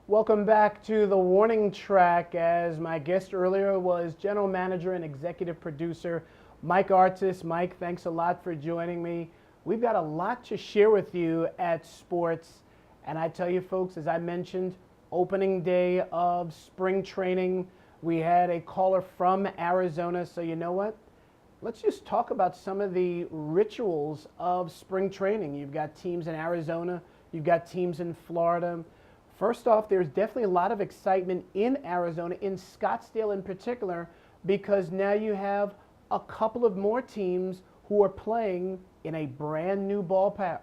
Welcome back to the warning track. As my guest earlier was general manager and executive producer Mike Artis. Mike, thanks a lot for joining me. We've got a lot to share with you at sports. And I tell you folks, as I mentioned, opening day of spring training. We had a caller from Arizona. So you know what? Let's just talk about some of the rituals of spring training. You've got teams in Arizona. You've got teams in Florida. First off, there's definitely a lot of excitement in Arizona, in Scottsdale in particular, because now you have a couple of more teams who are playing in a brand new ballpark.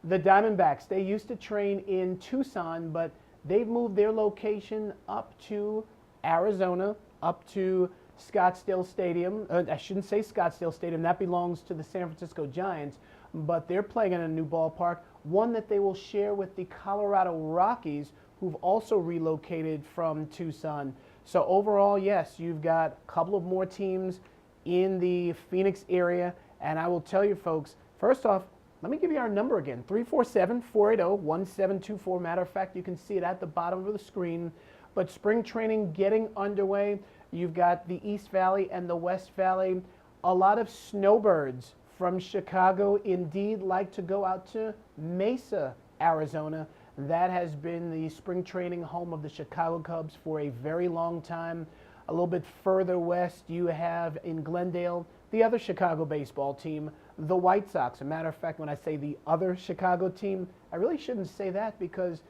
The Diamondbacks, they used to train in Tucson, but they've moved their location up to Arizona, up to Scottsdale Stadium. I shouldn't say Scottsdale Stadium, that belongs to the San Francisco Giants, but they're playing in a new ballpark, one that they will share with the Colorado Rockies, who've also relocated from Tucson. So overall, yes, you've got a couple of more teams in the Phoenix area, and I will tell you folks, first off, let me give you our number again, 347-480-1724. Matter of fact, you can see it at the bottom of the screen. But spring training getting underway. You've got the East Valley and the West Valley. A lot of snowbirds from Chicago indeed like to go out to Mesa, Arizona. That has been the spring training home of the Chicago Cubs for a very long time. A little bit further west, you have in Glendale the other Chicago baseball team, the White Sox. As a matter of fact, when I say the other Chicago team, I really shouldn't say that because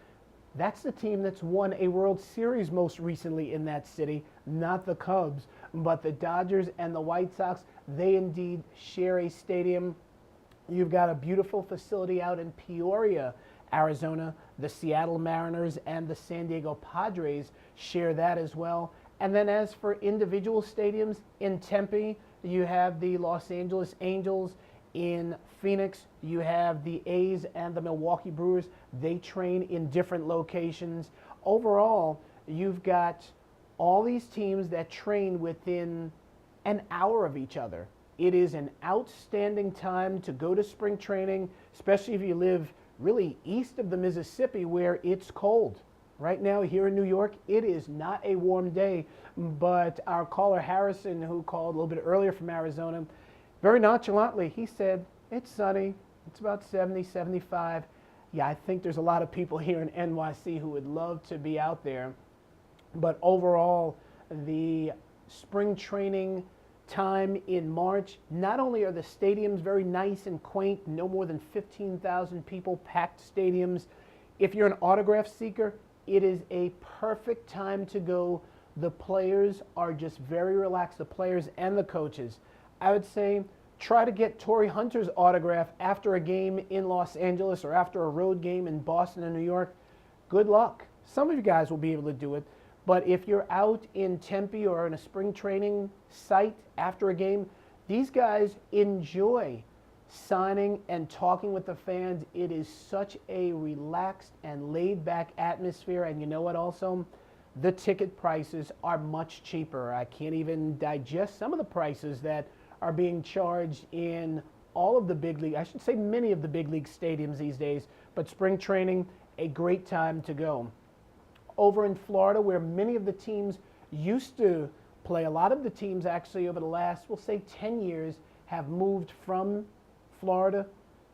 that's the team that's won a World Series most recently in that city, not the Cubs. But the Dodgers and the White Sox, they indeed share a stadium. You've got a beautiful facility out in Peoria, Arizona. The Seattle Mariners and the San Diego Padres share that as well. And then as for individual stadiums, in Tempe, you have the Los Angeles Angels. In Phoenix, you have the A's and the Milwaukee Brewers. They train in different locations. Overall, you've got all these teams that train within an hour of each other. It is an outstanding time to go to spring training, especially if you live really east of the Mississippi where it's cold. Right now here in New York, it is not a warm day, but our caller Harrison, who called a little bit earlier from Arizona, very nonchalantly, he said, it's sunny, it's about 70, 75. Yeah, I think there's a lot of people here in NYC who would love to be out there. But overall, the spring training time in March, not only are the stadiums very nice and quaint, no more than 15,000 people, packed stadiums. If you're an autograph seeker, it is a perfect time to go. The players are just very relaxed, the players and the coaches. I would say try to get Torrey Hunter's autograph after a game in Los Angeles or after a road game in Boston and New York. Good luck. Some of you guys will be able to do it. But if you're out in Tempe or in a spring training site after a game, these guys enjoy signing and talking with the fans. It is such a relaxed and laid-back atmosphere. And you know what also? The ticket prices are much cheaper. I can't even digest some of the prices that are being charged in all of the big league, I should say many of the big league stadiums these days. But spring training, a great time to go. Over in Florida, where many of the teams used to play, a lot of the teams actually over the last, we'll say 10 years, have moved from Florida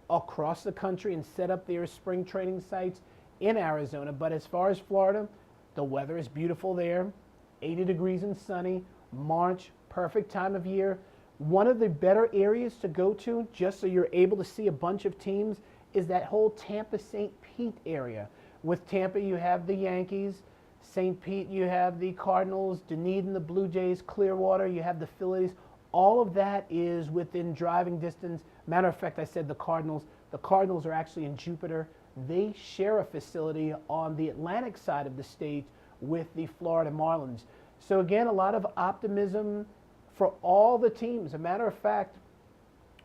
across the country and set up their spring training sites in Arizona. But as far as Florida, the weather is beautiful there, 80 degrees and sunny, March, perfect time of year. One of the better areas to go to, just so you're able to see a bunch of teams, is that whole Tampa-St. Pete area. With Tampa, you have the Yankees. St. Pete, you have the Cardinals. Dunedin, the Blue Jays. Clearwater, you have the Phillies. All of that is within driving distance. Matter of fact, I said the Cardinals. The Cardinals are actually in Jupiter. They share a facility on the Atlantic side of the state with the Florida Marlins. So again, a lot of optimism for all the teams. As a matter of fact,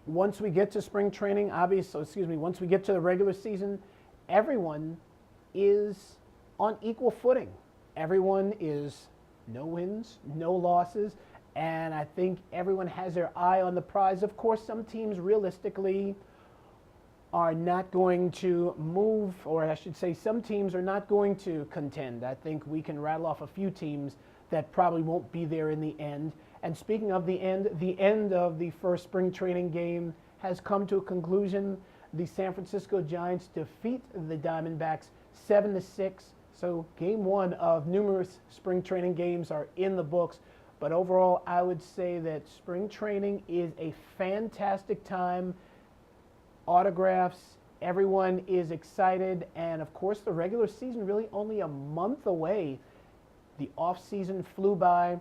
once we get to spring training, once we get to the regular season, everyone is on equal footing. Everyone is no wins, no losses, and I think everyone has their eye on the prize. Of course, some teams realistically are not going to move, or I should say some teams are not going to contend. I think we can rattle off a few teams that probably won't be there in the end. And speaking of the end of the first spring training game has come to a conclusion. The San Francisco Giants defeat the Diamondbacks 7-6. So game one of numerous spring training games are in the books. But overall, I would say that spring training is a fantastic time. Autographs, everyone is excited, and of course the regular season really only a month away. The off season flew by.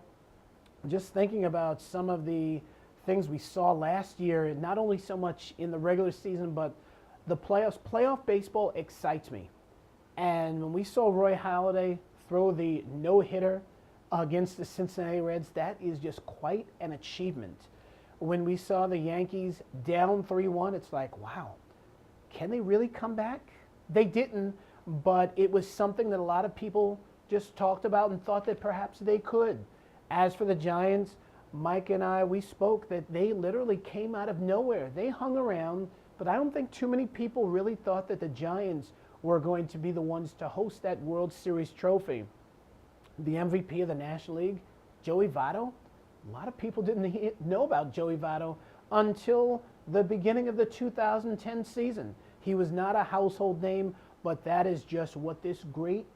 Just thinking about some of the things we saw last year, not only so much in the regular season but the playoffs. Playoff baseball excites me, and when we saw Roy Halladay throw the no-hitter against the Cincinnati Reds, that is just quite an achievement. When we saw the Yankees down 3-1, it's like, wow, can they really come back? They didn't, but it was something that a lot of people just talked about and thought that perhaps they could. As for the Giants, Mike and I, we spoke that they literally came out of nowhere. They hung around, but I don't think too many people really thought that the Giants were going to be the ones to host that World Series trophy. The MVP of the National League, Joey Votto. A lot of people didn't know about Joey Votto until the beginning of the 2010 season. He was not a household name, but that is just what this great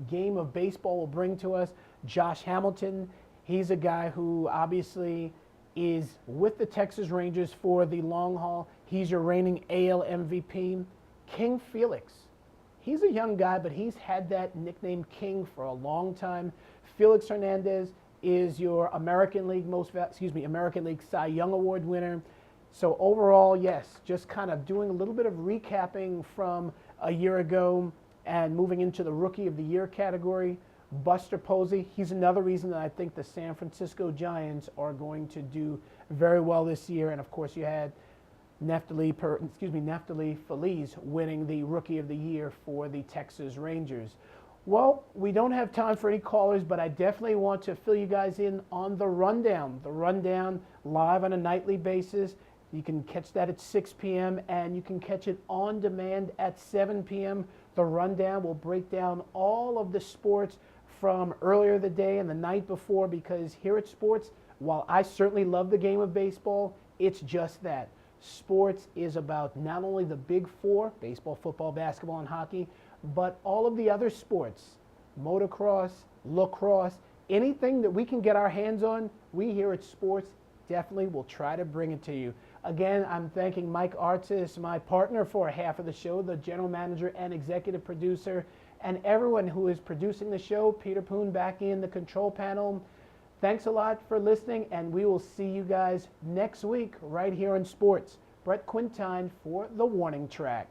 game of baseball will bring to us. Josh Hamilton, he's a guy who obviously is with the Texas Rangers for the long haul. He's your reigning AL MVP. King Felix, he's a young guy, but he's had that nickname King for a long time. Felix Hernandez is your American League Cy Young Award winner. So overall, yes, just kind of doing a little bit of recapping from a year ago and moving into the Rookie of the Year category. Buster Posey, he's another reason that I think the San Francisco Giants are going to do very well this year. And of course, you had Neftali Feliz winning the Rookie of the Year for the Texas Rangers. Well, we don't have time for any callers, but I definitely want to fill you guys in on the rundown. The rundown live on a nightly basis. You can catch that at 6 p.m. and you can catch it on demand at 7 p.m. The rundown will break down all of the sports from earlier the day and the night before, because here at Sports, while I certainly love the game of baseball, it's just that. Sports is about not only the big four, baseball, football, basketball, and hockey, but all of the other sports, motocross, lacrosse, anything that we can get our hands on, we here at Sports definitely will try to bring it to you. Again, I'm thanking Mike Artis, my partner for half of the show, the general manager and executive producer, and everyone who is producing the show. Peter Poon back in the control panel. Thanks a lot for listening, and we will see you guys next week right here on Sports. Brett Quintyne for the warning track.